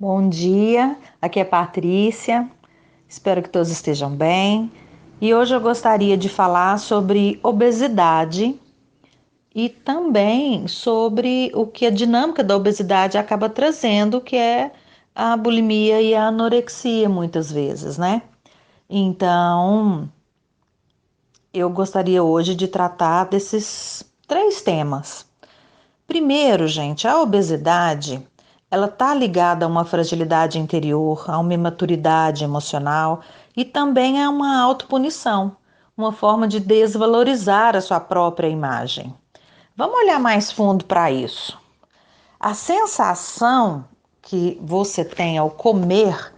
Bom dia, aqui é Patrícia, espero que todos estejam bem. E hoje eu gostaria de falar sobre obesidade e também sobre o que a dinâmica da obesidade acaba trazendo, que é a bulimia e a anorexia, muitas vezes, né? Então, eu gostaria hoje de tratar desses três temas. Primeiro, gente, a obesidade, ela está ligada a uma fragilidade interior, a uma imaturidade emocional e também a uma autopunição, uma forma de desvalorizar a sua própria imagem. Vamos olhar mais fundo para isso. A sensação que você tem ao comer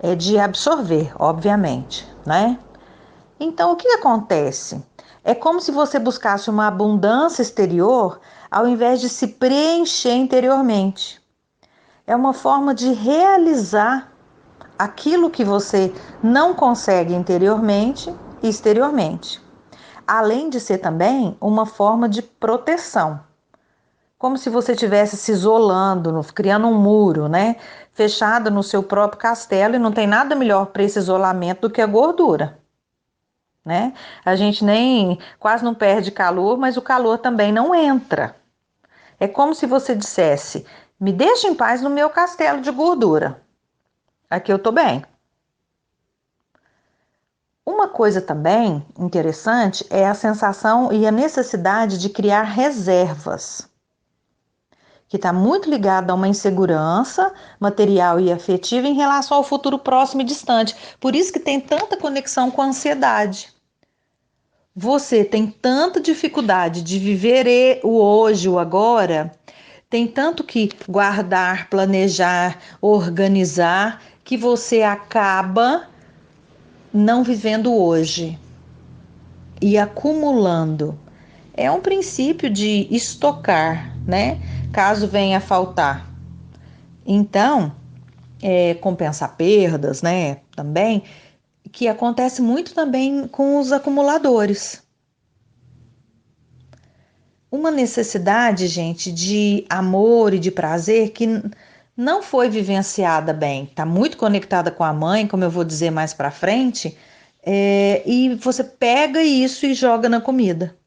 é de absorver, obviamente, né? Então, o que acontece? É como se você buscasse uma abundância exterior ao invés de se preencher interiormente. É uma forma de realizar aquilo que você não consegue interiormente e exteriormente. Além de ser também uma forma de proteção. Como se você estivesse se isolando, criando um muro, né? Fechado no seu próprio castelo, e não tem nada melhor para esse isolamento do que a gordura. Né? A gente nem quase não perde calor, mas o calor também não entra. É como se você dissesse: me deixa em paz no meu castelo de gordura. Aqui eu tô bem. Uma coisa também interessante é a sensação e a necessidade de criar reservas, que está muito ligada a uma insegurança material e afetiva em relação ao futuro próximo e distante. Por isso que tem tanta conexão com a ansiedade. Você tem tanta dificuldade de viver o hoje, o agora, tem tanto que guardar, planejar, organizar, que você acaba não vivendo hoje e acumulando. É um princípio de estocar, né? Caso venha a faltar. Então, compensar perdas, né? Também, que acontece muito também com os acumuladores. Uma necessidade, gente, de amor e de prazer que não foi vivenciada bem. Está muito conectada com a mãe, como eu vou dizer mais para frente, e você pega isso e joga na comida.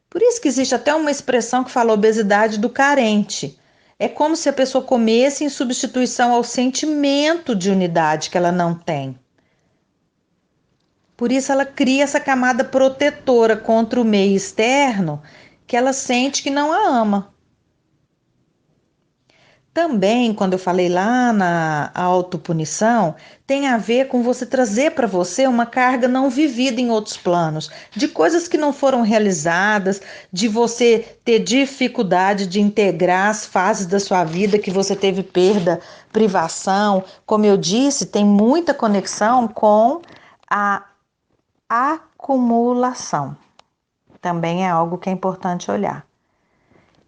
Por isso que existe até uma expressão que fala obesidade do carente. É como se a pessoa comesse em substituição ao sentimento de unidade que ela não tem. Por isso ela cria essa camada protetora contra o meio externo que ela sente que não a ama. Também, quando eu falei lá na autopunição, tem a ver com você trazer para você uma carga não vivida em outros planos, de coisas que não foram realizadas, de você ter dificuldade de integrar as fases da sua vida que você teve perda, privação. Como eu disse, tem muita conexão com a acumulação. Também é algo que é importante olhar.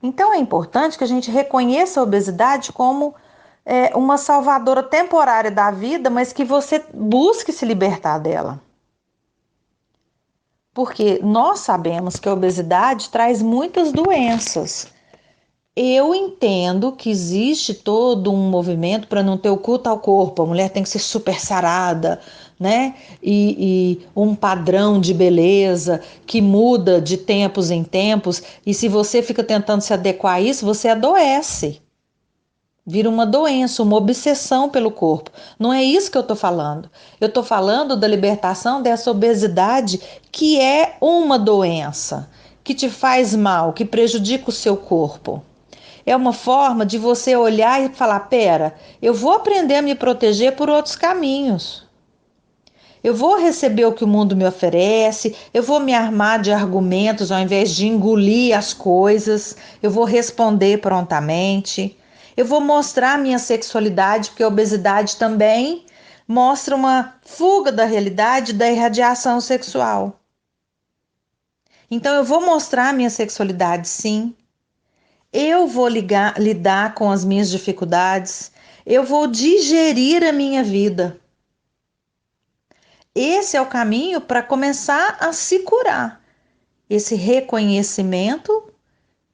Então é importante que a gente reconheça a obesidade como uma salvadora temporária da vida, mas que você busque se libertar dela. Porque nós sabemos que a obesidade traz muitas doenças. Eu entendo que existe todo um movimento para não ter o culto ao corpo, a mulher tem que ser super sarada, né? E um padrão de beleza que muda de tempos em tempos, e se você fica tentando se adequar a isso, você adoece. Vira uma doença, uma obsessão pelo corpo. Não é isso que eu estou falando. Eu estou falando da libertação dessa obesidade que é uma doença, que te faz mal, que prejudica o seu corpo. É uma forma de você olhar e falar: pera, eu vou aprender a me proteger por outros caminhos. Eu vou receber o que o mundo me oferece, eu vou me armar de argumentos ao invés de engolir as coisas, eu vou responder prontamente, eu vou mostrar a minha sexualidade, porque a obesidade também mostra uma fuga da realidade da irradiação sexual. Então eu vou mostrar a minha sexualidade, sim. Eu vou lidar com as minhas dificuldades, eu vou digerir a minha vida. Esse é o caminho para começar a se curar. Esse reconhecimento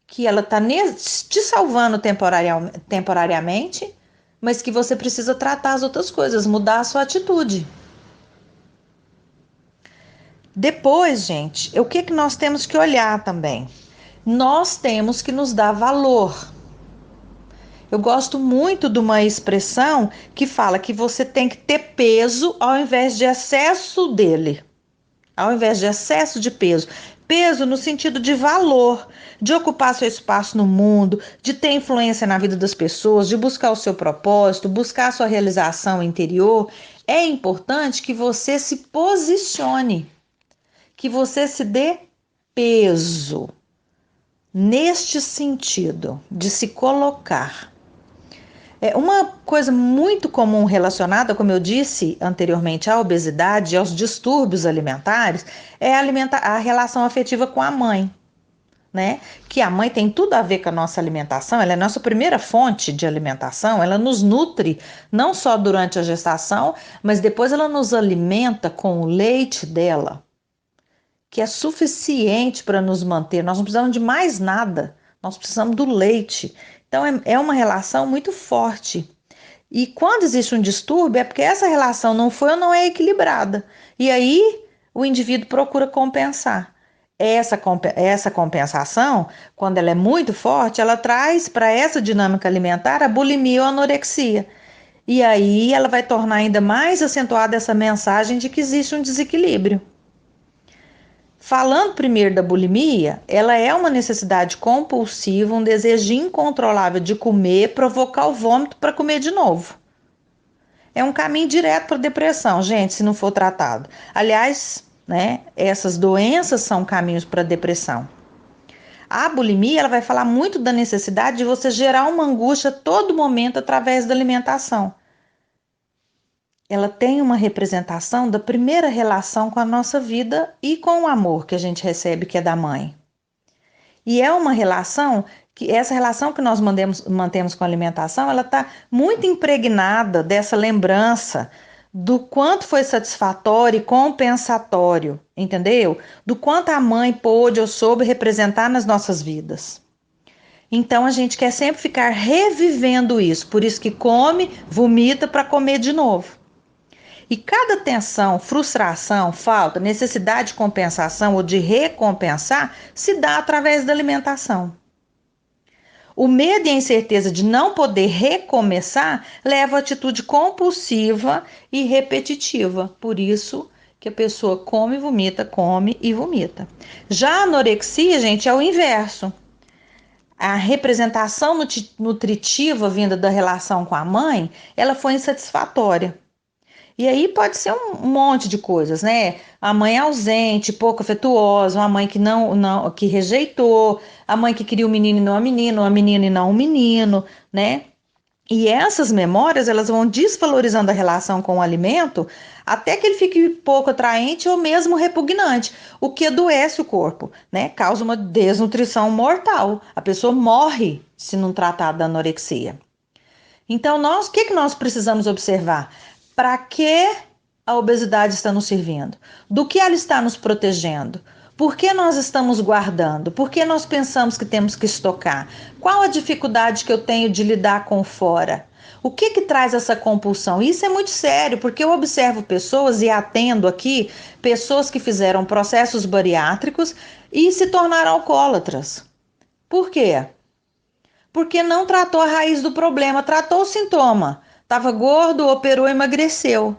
que ela está te salvando temporariamente, mas que você precisa tratar as outras coisas, mudar a sua atitude. Depois, gente, o que nós temos que olhar também? Nós temos que nos dar valor. Eu gosto muito de uma expressão que fala que você tem que ter peso ao invés de excesso dele. Ao invés de excesso de peso. Peso no sentido de valor, de ocupar seu espaço no mundo, de ter influência na vida das pessoas, de buscar o seu propósito, buscar a sua realização interior. É importante que você se posicione, que você se dê peso neste sentido de se colocar. Uma coisa muito comum relacionada, como eu disse anteriormente, à obesidade e aos distúrbios alimentares é a relação afetiva com a mãe, né? Que a mãe tem tudo a ver com a nossa alimentação, ela é a nossa primeira fonte de alimentação, ela nos nutre não só durante a gestação, mas depois ela nos alimenta com o leite dela, que é suficiente para nos manter. Nós não precisamos de mais nada, nós precisamos do leite. Então é uma relação muito forte. E quando existe um distúrbio é porque essa relação não foi ou não é equilibrada. E aí o indivíduo procura compensar. Essa compensação, quando ela é muito forte, ela traz para essa dinâmica alimentar a bulimia ou a anorexia. E aí ela vai tornar ainda mais acentuada essa mensagem de que existe um desequilíbrio. Falando primeiro da bulimia, ela é uma necessidade compulsiva, um desejo incontrolável de comer, provocar o vômito para comer de novo. É um caminho direto para a depressão, gente, se não for tratado. Aliás, né, essas doenças são caminhos para a depressão. A bulimia, ela vai falar muito da necessidade de você gerar uma angústia a todo momento através da alimentação. Ela tem uma representação da primeira relação com a nossa vida e com o amor que a gente recebe, que é da mãe. E é uma relação que essa relação que nós mantemos com a alimentação, ela está muito impregnada dessa lembrança do quanto foi satisfatório e compensatório, entendeu? Do quanto a mãe pôde ou soube representar nas nossas vidas. Então a gente quer sempre ficar revivendo isso, por isso que come, vomita para comer de novo. E cada tensão, frustração, falta, necessidade de compensação ou de recompensar se dá através da alimentação. O medo e a incerteza de não poder recomeçar leva a atitude compulsiva e repetitiva. Por isso que a pessoa come e vomita. Já a anorexia, gente, é o inverso. A representação nutritiva vinda da relação com a mãe, ela foi insatisfatória. E aí pode ser um monte de coisas, né? A mãe ausente, pouco afetuosa, uma mãe que rejeitou, a mãe que queria um menino e não uma menina e não um menino, né? E essas memórias, elas vão desvalorizando a relação com o alimento até que ele fique pouco atraente ou mesmo repugnante, o que adoece o corpo, né? Causa uma desnutrição mortal. A pessoa morre se não tratar da anorexia. Então, o que nós precisamos observar? Para que a obesidade está nos servindo? Do que ela está nos protegendo? Por que nós estamos guardando? Por que nós pensamos que temos que estocar? Qual a dificuldade que eu tenho de lidar com fora? O que traz essa compulsão? Isso é muito sério, porque eu observo pessoas e atendo aqui pessoas que fizeram processos bariátricos e se tornaram alcoólatras. Por quê? Porque não tratou a raiz do problema, tratou o sintoma. Estava gordo, operou, emagreceu.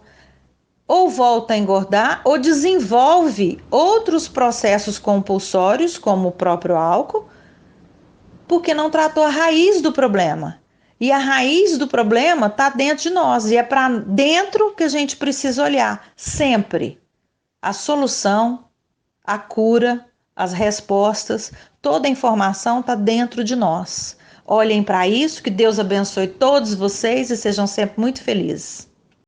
Ou volta a engordar ou desenvolve outros processos compulsórios, como o próprio álcool, porque não tratou a raiz do problema. E a raiz do problema está dentro de nós, e é para dentro que a gente precisa olhar, sempre. A solução, a cura, as respostas, toda a informação está dentro de nós. Olhem para isso, que Deus abençoe todos vocês e sejam sempre muito felizes.